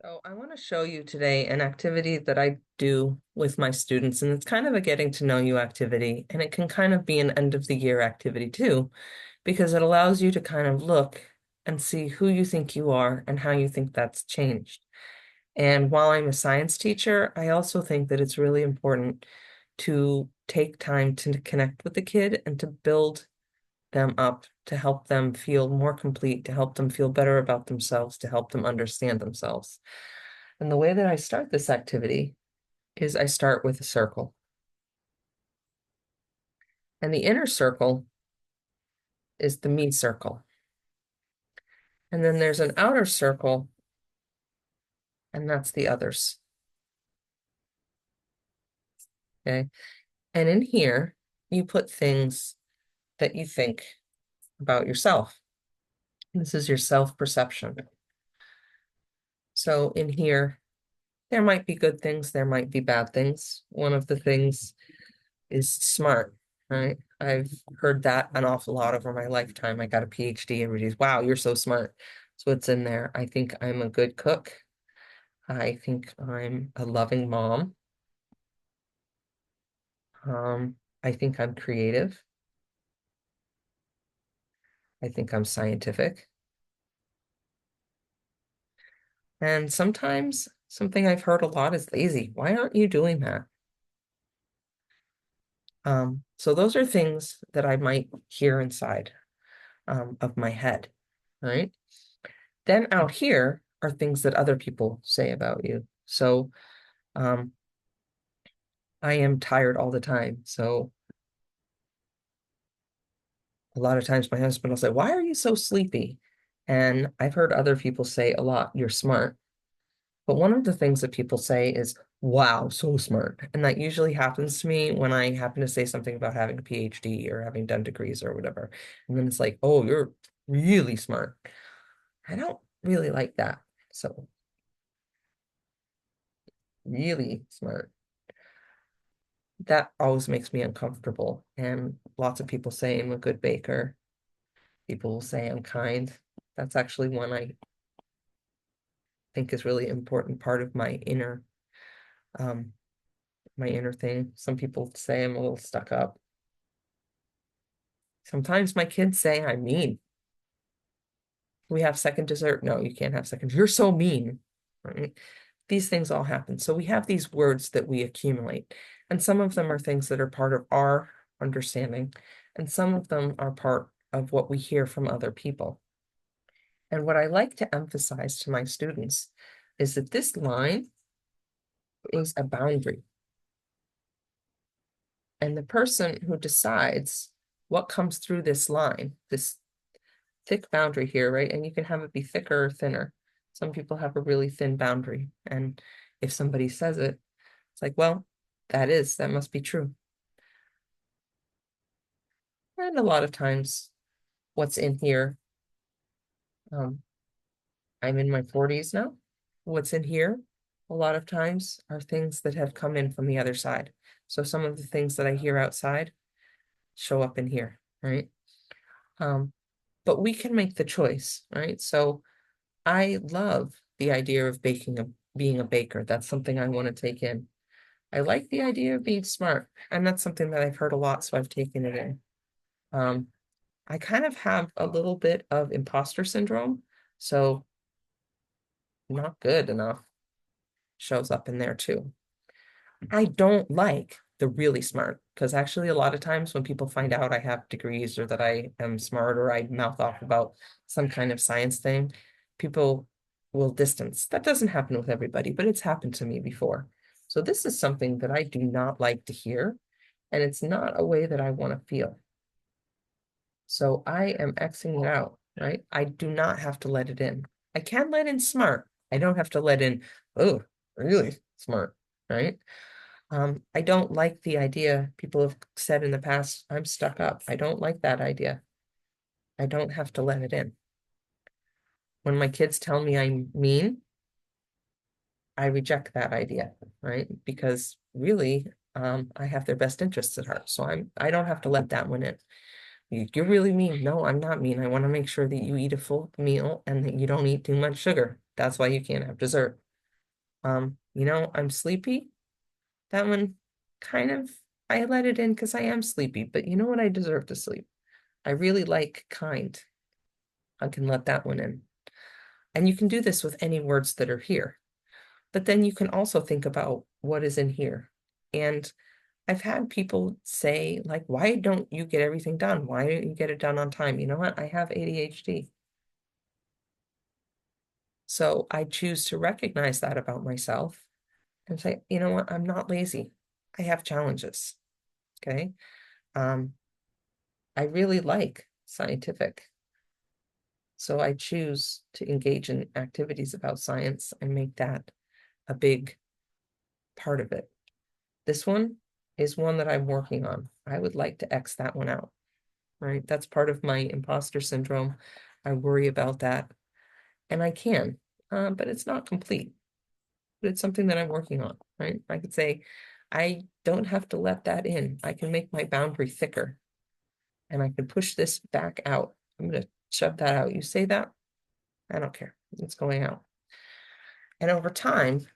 So I want to show you today an activity that I do with my students, and it's kind of a getting to know you activity, and it can kind of be an end of the year activity too, because it allows you to kind of look and see who you think you are and how you think that's changed. And while I'm a science teacher, I also think that it's really important to take time to connect with the kid and to build them up, to help them feel more complete, to help them feel better about themselves, to help them understand themselves. And the way that I start this activity is I start with a circle. And the inner circle is the me circle. And then there's an outer circle, and that's the others. Okay. And in here, you put things that you think about yourself. This is your self-perception. So in here, there might be good things, there might be bad things. One of the things is smart, right? I've heard that an awful lot over my lifetime. I got a PhD. Everybody's, wow, you're so smart. So it's in there. I think I'm a good cook. I think I'm a loving mom. I think I'm creative. I think I'm scientific. And sometimes something I've heard a lot is lazy. Why aren't you doing that? So those are things that I might hear inside of my head, right? Then out here are things that other people say about you. So um, I am tired all the time. So a lot of times my husband will say, why are you so sleepy? And I've heard other people say a lot, you're smart. But one of the things that people say is, wow, so smart. And that usually happens to me when I happen to say something about having a PhD or having done degrees or whatever. And then it's like, oh, you're really smart. I don't really like that. So really smart. That always makes me uncomfortable. And lots of people say I'm a good baker. People will say I'm kind. That's actually one I think is really important part of um, my inner thing. Some people say I'm a little stuck up. Sometimes my kids say I'm mean. We have second dessert. No, you can't have second. You're so mean. Right? These things all happen. So we have these words that we accumulate, and some of them are things that are part of our understanding, and some of them are part of what we hear from other people. And what I like to emphasize to my students is that this line is a boundary. And the person who decides what comes through this line, this thick boundary here, right? And you can have it be thicker or thinner. Some people have a really thin boundary. And if somebody says it, it's like, well, that must be true. And a lot of times, what's in here, um, I'm in my 40s now. What's in here, a lot of times, are things that have come in from the other side. So some of the things that I hear outside show up in here, right? Um, but we can make the choice, right? So I love the idea of being a baker. That's something I want to take in. I like the idea of being smart, and that's something that I've heard a lot, so I've taken it in. Um, I kind of have a little bit of imposter syndrome, so not good enough shows up in there too. I don't like the really smart, because actually a lot of times when people find out I have degrees or that I am smart or I mouth off about some kind of science thing, people will distance. That doesn't happen with everybody, but it's happened to me before. So this is something that I do not like to hear, and it's not a way that I want to feel. So I am Xing it out, right? I do not have to let it in. I can let in smart. I don't have to let in, oh, really smart, right? I don't like the idea people have said in the past, I'm stuck up. I don't like that idea. I don't have to let it in. When my kids tell me I'm mean, I reject that idea, right? Because really, I have their best interests at heart. So I don't have to let that one in. You're really mean. No, I'm not mean. I want to make sure that you eat a full meal and that you don't eat too much sugar. That's why you can't have dessert. I'm sleepy. That one kind of, I let it in because I am sleepy, but you know what? I deserve to sleep. I really like kind. I can let that one in. And you can do this with any words that are here. But then you can also think about what is in here. And I've had people say, like, why don't you get everything done? Why don't you get it done on time? You know what? I have ADHD. So I choose to recognize that about myself and say, you know what? I'm not lazy. I have challenges. Okay. Um, I really like scientific. So I choose to engage in activities about science and make that a big part of it. This one is one that I'm working on. I would like to X that one out, right? That's part of my imposter syndrome. I worry about that, and I can, but it's not complete. But it's something that I'm working on, right? I could say, I don't have to let that in. I can make my boundary thicker, and I can push this back out. I'm going to shove that out. You say that? I don't care. It's going out. And over time,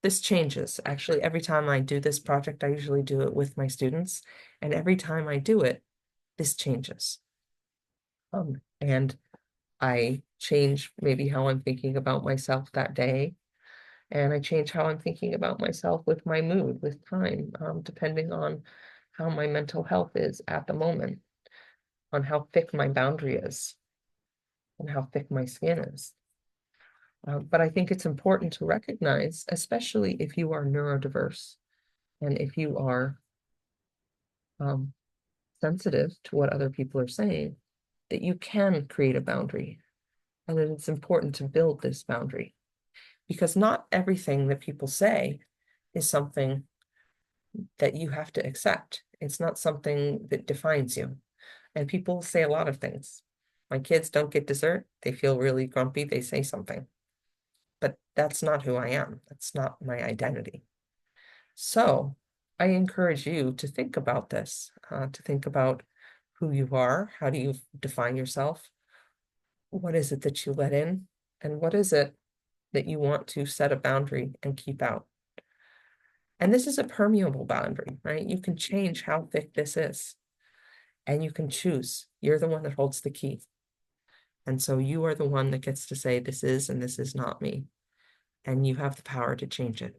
this changes. Actually, every time I do this project, I usually do it with my students. And every time I do it, this changes. And I change maybe how I'm thinking about myself that day. And I change how I'm thinking about myself with my mood, with time, depending on how my mental health is at the moment, on how thick my boundary is, and how thick my skin is. But I think it's important to recognize, especially if you are neurodiverse and if you are um, sensitive to what other people are saying, that you can create a boundary and that it's important to build this boundary because not everything that people say is something that you have to accept. It's not something that defines you. And people say a lot of things. My kids don't get dessert. They feel really grumpy. They say something. But that's not who I am. That's not my identity. So I encourage you to think about this, to think about who you are. How do you define yourself? What is it that you let in? And what is it that you want to set a boundary and keep out? And this is a permeable boundary, right? You can change how thick this is and you can choose. You're the one that holds the key. And so you are the one that gets to say, this is and this is not me. And you have the power to change it.